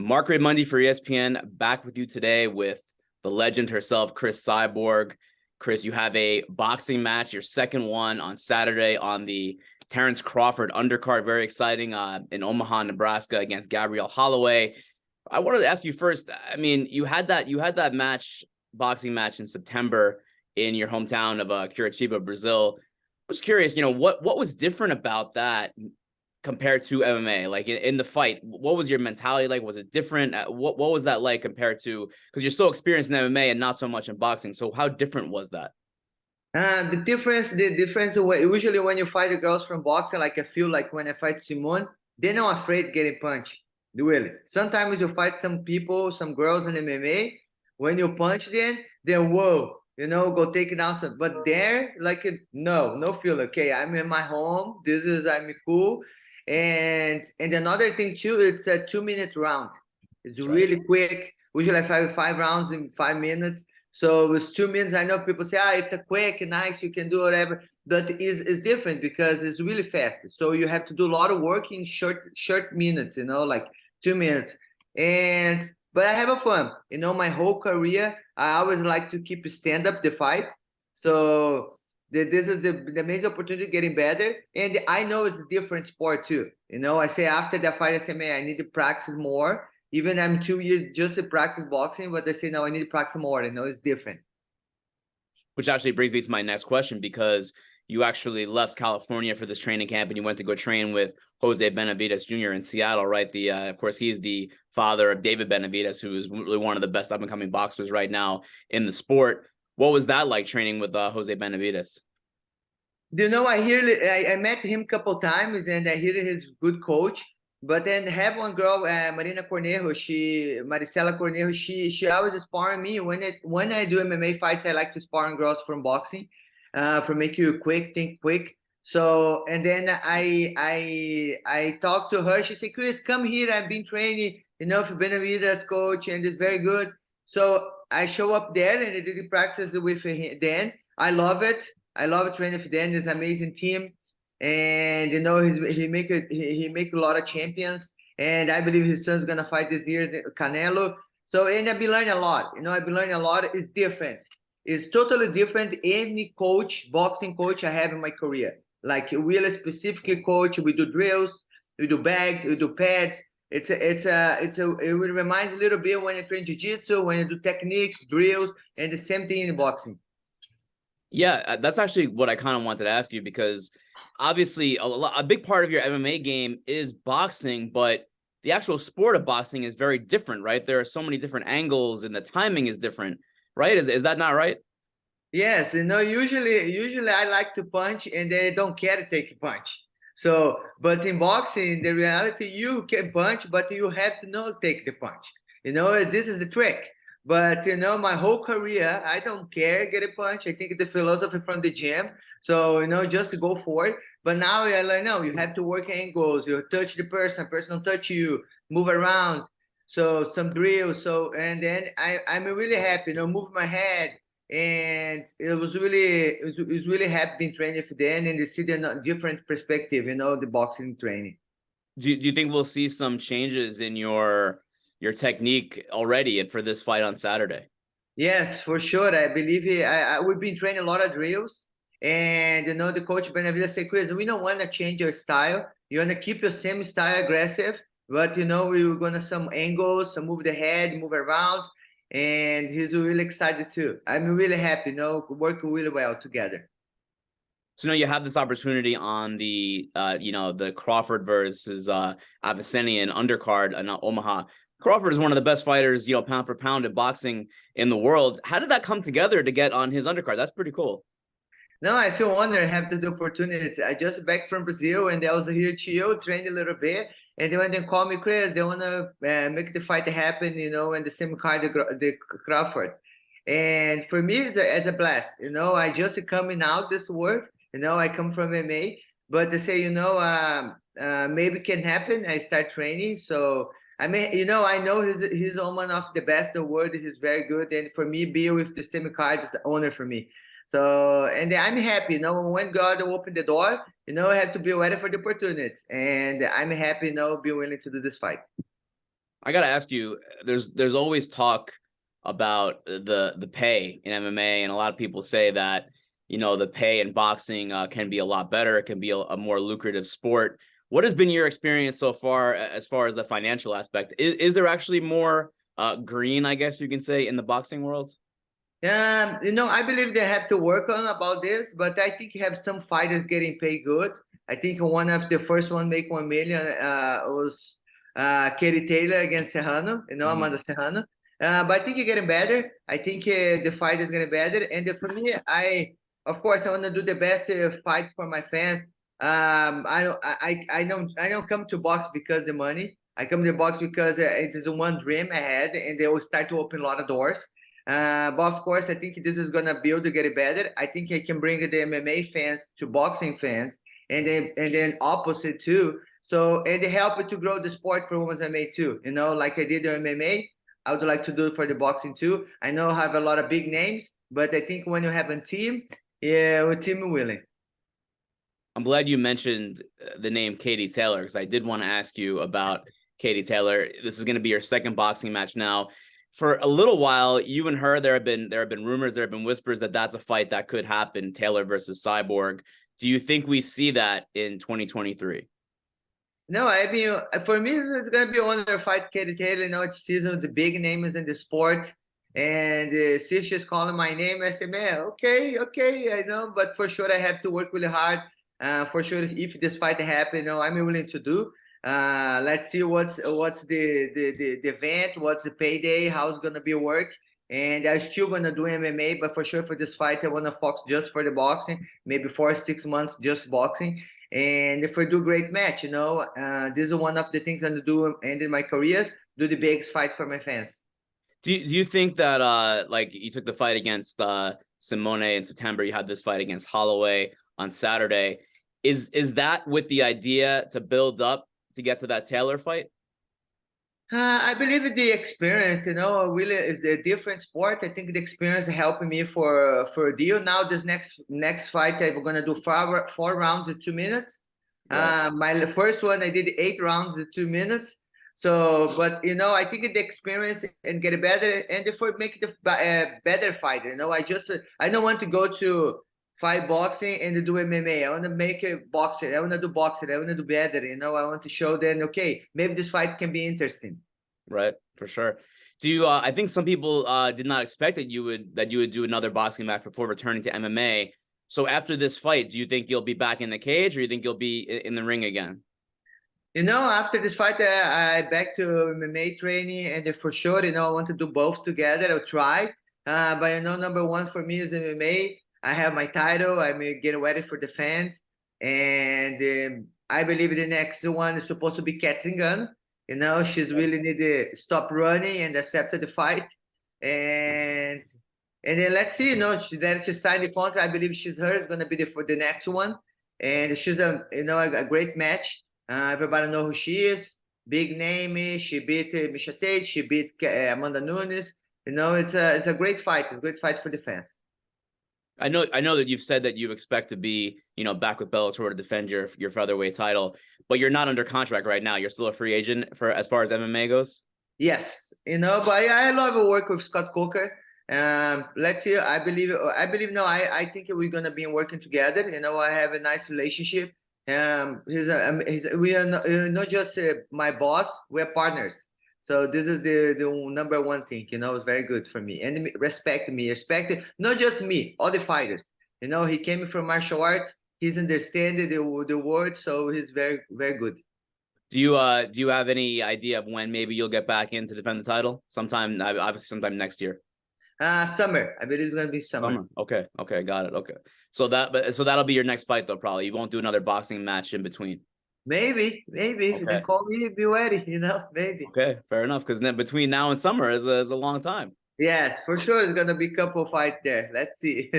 Marc Raimondi for ESPN, back with you today with the legend herself, Cris Cyborg. Cris, you have a boxing match, your second one on Saturday on the Terence Crawford undercard. Very exciting in Omaha, Nebraska against Gabrielle Holloway. I wanted to ask you first, I mean, you had that match, boxing match in September in your hometown of Curitiba, Brazil. I was curious, what was different about that compared to MMA? Like in the fight, what was your mentality like? Was it different? What was that like compared to, because you're so experienced in MMA and not so much in boxing. So how different was that? The difference usually when you fight the girls from boxing, like I feel like when I fight Simone, they're not afraid getting punched. Really. Sometimes you fight some people, some girls in MMA, when you punch them, then whoa, go take it down. But there, like no feel. Okay, I'm in my home. I'm cool. And another thing too, it's a 2 minute round. It's That's right. really quick. Usually I fight five rounds in 5 minutes. So with 2 minutes, I know people say, it's a quick, nice, you can do whatever. But it's different because it's really fast. So you have to do a lot of work in short minutes, like 2 minutes. But I have a fun. My whole career, I always like to keep stand up the fight. So this is the amazing opportunity getting better. And I know it's a different sport too. I say after that fight, I say, man, I need to practice more. Even I'm 2 years just to practice boxing, but they say, no, I need to practice more. It's different. Which actually brings me to my next question, because you actually left California for this training camp and you went to go train with Jose Benavidez Jr. in Seattle, right? Of course, he is the father of David Benavidez, who is really one of the best up-and-coming boxers right now in the sport. What was that like, training with Jose Benavidez? I met him a couple times, and I hear he's good coach. But then have one girl, Maricela Cornejo, she always sparring me. When I do MMA fights, I like to spar on girls from boxing, for make you think quick. So, and then I talked to her. She said, Cris, come here. I've been training, for Benavidez coach, and it's very good. So I show up there and I did the practice with Dan. I love it. I love training with Dan. It's an amazing team. And he make a lot of champions, and I believe his son's gonna fight this year, Canelo. So, and I've been learning a lot. I've been learning a lot. It's different. It's totally different. Any boxing coach I have in my career, like a really specific coach. We do drills, we do bags, we do pads. It reminds a little bit when you train jiu-jitsu, when you do techniques, drills, and the same thing in boxing. Yeah, that's actually what I kind of wanted to ask you, because obviously a big part of your MMA game is boxing, but the actual sport of boxing is very different, right? There are so many different angles and the timing is different, right? Is that not right? Yes, usually I like to punch and they don't care to take a punch. So, but in boxing, the reality, you can punch, but you have to know take the punch. This is the trick. But my whole career, I don't care get a punch. I think the philosophy from the gym. So just go for it. But now I learn, no, you have to work angles. You touch the person don't touch you. Move around. So some drills. So and then I'm really happy. Move my head. And it was really happy being training for them and to see the different perspective. The boxing training. Do you think we'll see some changes in your technique already for this fight on Saturday? Yes, for sure. I believe we've been training a lot of drills, and the coach Benavidez said, Cris, we don't want to change your style. You want to keep your same style, aggressive, but we're gonna some angles, some move the head, move around, and he's really excited too. I'm really happy. Working really well together. So you have this opportunity on the the Crawford versus Avicenian undercard in Omaha. Crawford is one of the best fighters, pound for pound in boxing in the world. How did that come together to get on his undercard? That's pretty cool. No, I feel honored to have the opportunity. I just back from Brazil and I was here chill, trained a little bit. And then when they call me, Cris, they want to make the fight happen, in the same card, the Crawford. And for me, it's a blast. I just coming out this work. I come from MMA, but they say, maybe can happen. I start training. So I mean, I know he's one of the best in the world. He's very good, and for me, be with the same card is an honor for me. So, and I'm happy. When God opened the door, I have to be ready for the opportunities, and I'm happy. Be willing to do this fight. I gotta ask you, there's always talk about the pay in MMA, and a lot of people say that, you know, the pay in boxing can be a lot better. It can be a more lucrative sport. What has been your experience so far as the financial aspect? Is there actually more green, I guess you can say, in the boxing world? I believe they have to work on about this, but I think you have some fighters getting paid good. I think one of the first one make 1 million was Katie Taylor against Serrano, Amanda Serrano. But I think you're getting better. I think the fight is getting better. And for me, of course, I want to do the best fight for my fans. I don't come to box because the money. I come to box because it is one dream I had, and they will start to open a lot of doors. But of course, I think this is gonna build to get it better. I think I can bring the MMA fans to boxing fans, and then opposite too. So and they help it to grow the sport for women's MMA too. Like I did the MMA, I would like to do it for the boxing too. I know I have a lot of big names, but I think when you have a team, yeah, a team willing. I'm glad you mentioned the name Katie Taylor, because I did want to ask you about Katie Taylor. This is going to be your second boxing match now. For a little while, you and her, there have been rumors, there have been whispers that that's a fight that could happen, Taylor versus Cyborg. Do you think we see that in 2023? No, I mean, for me, it's gonna be another fight, Katie Taylor. It's season the big names in the sport, and see she's calling my name. I say, man, okay, I know, but for sure I have to work really hard. For sure, if this fight happen, I'm willing to do. Let's see what's the event, what's the payday, how it's gonna be work. And I'm still gonna do MMA, but for sure for this fight, I wanna focus just for the boxing, maybe 4 or 6 months just boxing. And if I do great match, this is one of the things I'm gonna do end in my careers, do the biggest fight for my fans. Do you think that like you took the fight against Simone in September, you had this fight against Holloway on Saturday? Is that with the idea to build up to get to that Taylor fight? I believe the experience, really is a different sport. I think the experience helped me for a deal. Now this next fight, I'm gonna do four rounds in 2 minutes. Right. My first one, I did 8 rounds in 2 minutes. So, but I think the experience and get better, and therefore make it a better fighter. I don't want to go to fight boxing and do MMA. I want to make a boxer. I want to do boxing. I want to do better. I want to show them, okay, maybe this fight can be interesting. Right, for sure. Do you? I think some people did not expect that you would do another boxing match before returning to MMA. So after this fight, do you think you'll be back in the cage, or you think you'll be in the ring again? After this fight, I back to MMA training, and for sure, I want to do both together. I'll try. But number one for me is MMA. I have my title. I'm getting ready for defense, and I believe the next one is supposed to be Cat Zingano. She's really need to stop running and accept the fight, and then let's see. She signed the contract. I believe she's gonna be for the next one, and she's a great match. Everybody know who she is. Big name. She beat Misha Tate. She beat Amanda Nunes. It's a great fight. It's a great fight for the fans. I know that you've said that you expect to be, back with Bellator to defend your featherweight title, but you're not under contract right now. You're still a free agent for as far as MMA goes. Yes, but I love work with Scott Coker. Let's see. I believe. No, I think we're gonna be working together. I have a nice relationship. We are not just my boss. We are partners. So this is the number one thing. It's very good for me. And respect not just me, all the fighters. He came from martial arts. He's understanding the word, so he's very, very good. Do you have any idea of when maybe you'll get back in to defend the title? Obviously sometime next year. Summer. I believe it's gonna be summer. Okay, got it. Okay, so that'll be your next fight though. Probably you won't do another boxing match in between. Maybe. Okay. They call me, be ready. Maybe. Okay, fair enough. Because then between now and summer is a long time. Yes, for sure. There's gonna be a couple fights there. Let's see.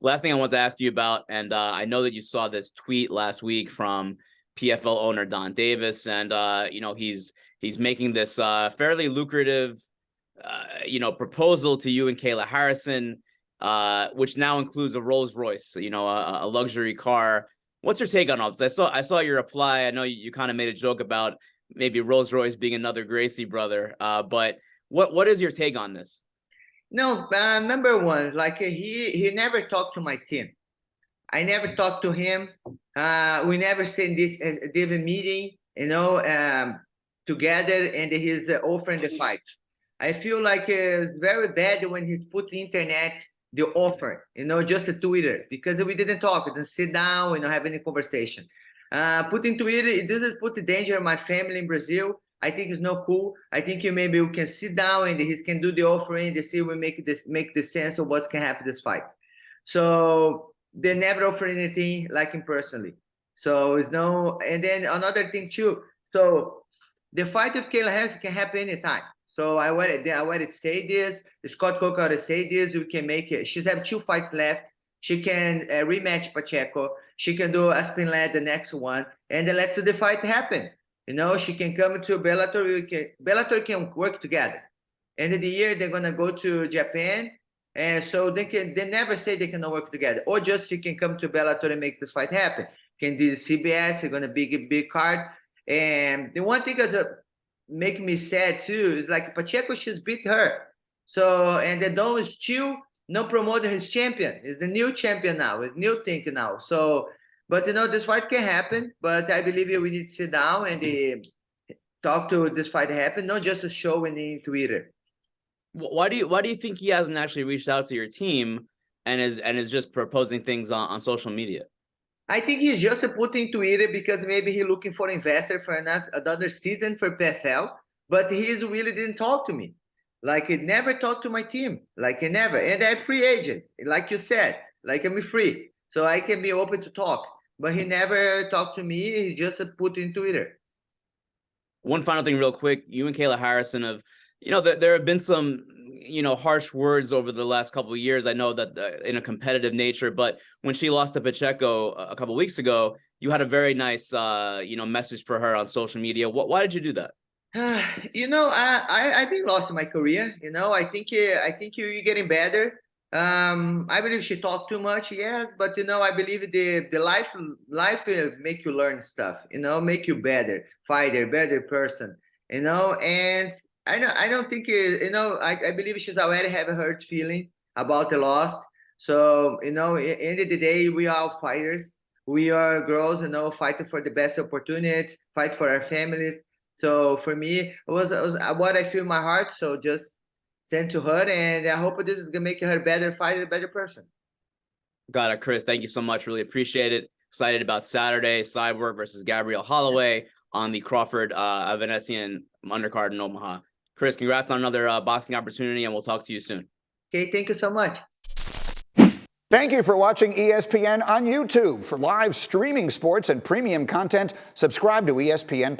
Last thing I want to ask you about, and I know that you saw this tweet last week from PFL owner Donn Davis, and he's making this fairly lucrative proposal to you and Kayla Harrison, which now includes a Rolls Royce, a luxury car. What's your take on all this? I saw your reply. I know you kind of made a joke about maybe Rolls Royce being another Gracie brother. But what is your take on this? No, number one, like he never talked to my team. I never talked to him. We never seen this different meeting, together, and he's offering the fight. I feel like it's very bad when he put the internet the offer, just a Twitter, because we didn't talk, we didn't sit down, we don't have any conversation. Put in Twitter, this is put the danger of my family in Brazil. I think it's not cool. I think maybe we can sit down and he can do the offering. They see we make the sense of what can happen this fight. So they never offer anything like him personally. So it's no. And then another thing too. So the fight with Kayla Harrison can happen anytime. So I wanted to say this. Scott Coker already say this. We can make it. She's have 2 fights left. She can rematch Pacheco. She can do Aspen Ladd the next one, and then let's do the fight happen. She can come to Bellator. Bellator can work together. End of the year, they're gonna go to Japan, and so they never say they cannot work together. Or just she can come to Bellator and make this fight happen. Can do CBS? They're gonna be a big card. And the one thing that's make me sad too is like Pacheco, she's beat her. So and the Donn is still no promoter, his champion. He's the new champion now. It's new thing now. So. But this fight can happen. But I believe we need to sit down and talk to this fight happen, not just a show in Twitter. Why do you think he hasn't actually reached out to your team and is just proposing things on social media? I think he's just putting Twitter because maybe he's looking for investor for another season for PFL. But he really didn't talk to me. Like he never talked to my team. Like he never. And I'm free agent, like you said. Like I'm free, so I can be open to talk. But he never talked to me. He just put in Twitter. One final thing real quick. You and Kayla Harrison there have been some, harsh words over the last couple of years. I know that in a competitive nature, but when she lost to Pacheco a couple of weeks ago, you had a very nice, message for her on social media. Why did you do that? I've been lost in my career. I think you're getting better. I believe she talked too much, yes, but I believe the life will make you learn stuff, make you better fighter, better person, and I don't think I believe she's already have a hurt feeling about the loss. So at the end of the day, we are fighters. We are girls, fighting for the best opportunities, fight for our families. So for me, it was what I feel in my heart. So just send to her, and I hope this is gonna make her a better fighter, a better person. Got it, Cris. Thank you so much. Really appreciate it. Excited about Saturday, Cyborg versus Gabrielle Holloway on the Crawford Avanesian undercard in Omaha. Cris, congrats on another boxing opportunity, and we'll talk to you soon. Okay, thank you so much. Thank you for watching ESPN on YouTube. For live streaming sports and premium content, subscribe to ESPN+.